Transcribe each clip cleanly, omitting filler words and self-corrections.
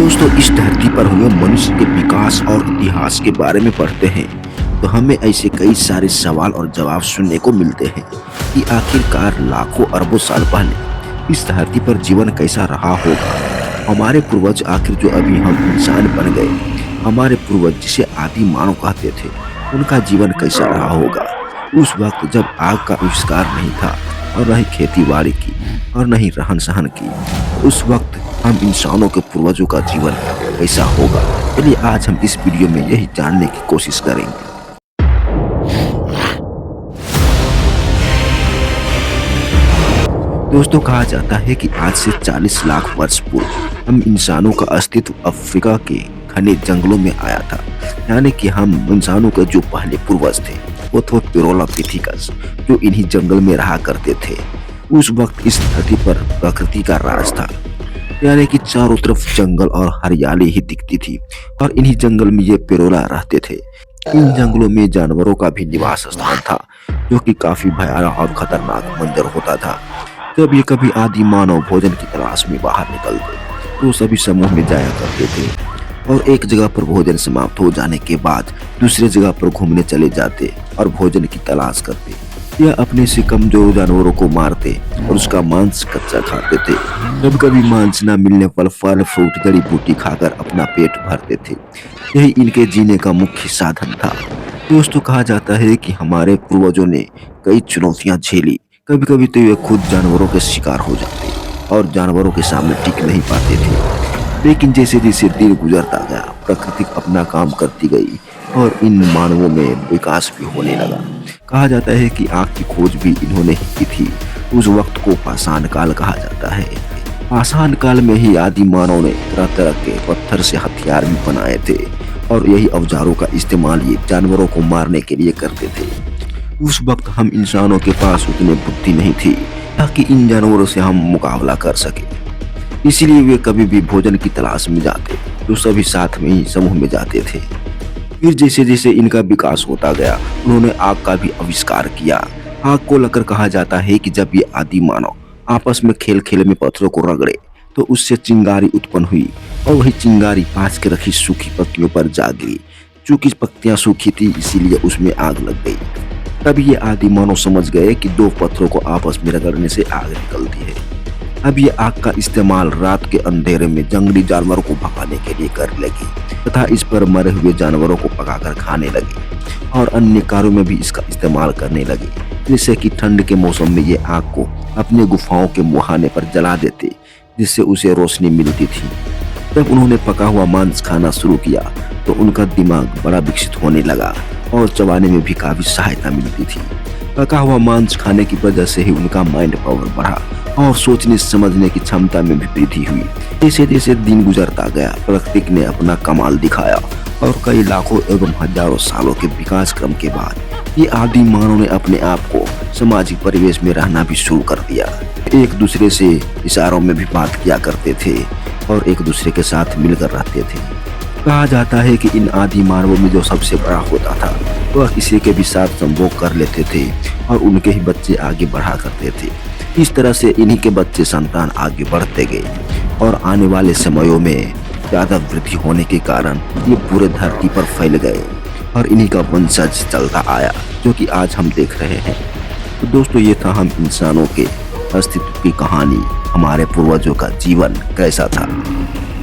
दोस्तों, इस धरती पर हुए मनुष्य के विकास और इतिहास के बारे में पढ़ते हैं तो हमें ऐसे कई सारे सवाल और जवाब सुनने को मिलते हैं कि आखिरकार लाखों अरबों साल पहले इस धरती पर जीवन कैसा रहा होगा। हमारे पूर्वज आखिर जो अभी हम इंसान बन गए, हमारे पूर्वज जिसे आदि मानव कहते थे, उनका जीवन कैसा रहा होगा उस वक्त जब आग का आविष्कार नहीं था और न ही खेती बाड़ी की और न ही रहन सहन की। उस वक्त हम इंसानों के पूर्वजों का जीवन कैसा होगा। चलिए आज हम इस वीडियो में यही जानने की कोशिश करेंगे। दोस्तों, कहा जाता है कि आज से 40 लाख वर्ष पूर्व हम इंसानों का अस्तित्व अफ्रीका के घने जंगलों में आया था। यानी कि हम इंसानों के जो पहले पूर्वज थे वो थे पिथेरोपिथेकस, जो इन्हीं जंगल में रहा करते थे। उस वक्त इस धरती पर प्रकृति का राज था, यानी कि चारों तरफ जंगल और हरियाली ही दिखती थी और इन्हीं जंगल में ये पिरोला रहते थे। इन जंगलों में जानवरों का भी निवास स्थान था, जो कि काफी भयानक और खतरनाक मंजर होता था। जब ये कभी आदि मानव भोजन की तलाश में बाहर निकलते तो सभी समूह में जाया करते थे और एक जगह पर भोजन समाप्त हो जाने के बाद दूसरे जगह पर घूमने चले जाते और भोजन की तलाश करते या अपने से कमजोर जानवरों को मारते और उसका मांस कच्चा खाते थे। कभी कभी मांस न मिलने पर फल फ्रूट जड़ी बूटी खाकर अपना पेट भरते थे। यही इनके जीने का मुख्य साधन था। दोस्तों, कहा जाता है कि हमारे पूर्वजों ने कई चुनौतियां झेली। कभी कभी तो वे खुद जानवरों के शिकार हो जाते और जानवरों के सामने टिक नहीं पाते थे। लेकिन जैसे जैसे दिन गुजरता गया, प्रकृति अपना काम करती गई और इन मानवों में विकास भी होने लगा। कहा जाता है कि आग की खोज भी इन्होंने ही की थी। उस वक्त को पाषाण काल कहा जाता है। पाषाण काल में ही आदि मानव ने तरह तरह के पत्थर से हथियार भी बनाए थे और यही औजारों का इस्तेमाल ये जानवरों को मारने के लिए करते थे। उस वक्त हम इंसानों के पास उतनी बुद्धि नहीं थी ताकि इन जानवरों से हम मुकाबला कर सके। इसीलिए वे कभी भी भोजन की तलाश में जाते तो सभी साथ में ही समूह में जाते थे। फिर जैसे जैसे इनका विकास होता गया, उन्होंने आग का भी आविष्कार किया। आग को लेकर कहा जाता है कि जब ये आदि मानव आपस में खेल खेल में पत्थरों को रगड़े तो उससे चिंगारी उत्पन्न हुई और वही चिंगारी पास के रखी सूखी पत्तियों पर जा गिरी। चूंकि पत्तियां सूखी थी इसीलिए उसमें आग लग गई। तब ये आदि मानव समझ गए कि दो पत्थरों को आपस में रगड़ने से आग निकलती है। अब ये आग का इस्तेमाल रात के अंधेरे में जंगली जानवरों को भगाने के लिए कर लगी तथा इस पर मरे हुए जानवरों को पकाकर खाने लगी और अन्य कार्यों में भी इसका इस्तेमाल करने लगी। जैसे कि ठंड के मौसम में ये आग को अपने गुफाओं के मुहाने पर जला देते, जिससे उसे रोशनी मिलती थी। जब उन्होंने पका हुआ मांस खाना शुरू किया तो उनका दिमाग बड़ा विकसित होने लगा और चबाने में भी काफी सहायता मिलती थी। पका हुआ मांस खाने की वजह से ही उनका माइंड पावर बढ़ा और सोचने समझने की क्षमता में भी वृद्धि हुई। जैसे जैसे दिन गुजरता गया, प्रकृति ने अपना कमाल दिखाया और कई लाखों एवं हजारों सालों के विकास क्रम के बाद ये आदि मानव ने अपने आप को सामाजिक परिवेश में रहना भी शुरू कर दिया। एक दूसरे से इशारों में भी बात किया करते थे और एक दूसरे के साथ मिलकर रहते थे। कहा जाता है कि इन आदि मानवों में जो सबसे बड़ा होता था वह किसी के भी साथ संभोग कर लेते थे और उनके ही बच्चे आगे बढ़ा करते थे। इस तरह से इन्हीं के बच्चे संतान आगे बढ़ते गए और आने वाले समयों में ज्यादा वृद्धि होने के कारण ये पूरे धरती पर फैल गए और इन्हीं का वंशज चलता आया, जो कि आज हम देख रहे हैं। तो दोस्तों, ये था हम इंसानों के अस्तित्व की कहानी, हमारे पूर्वजों का जीवन कैसा था।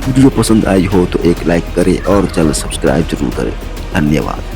वीडियो पसंद आई हो तो एक लाइक करें और चैनल सब्सक्राइब जरूर करें। धन्यवाद।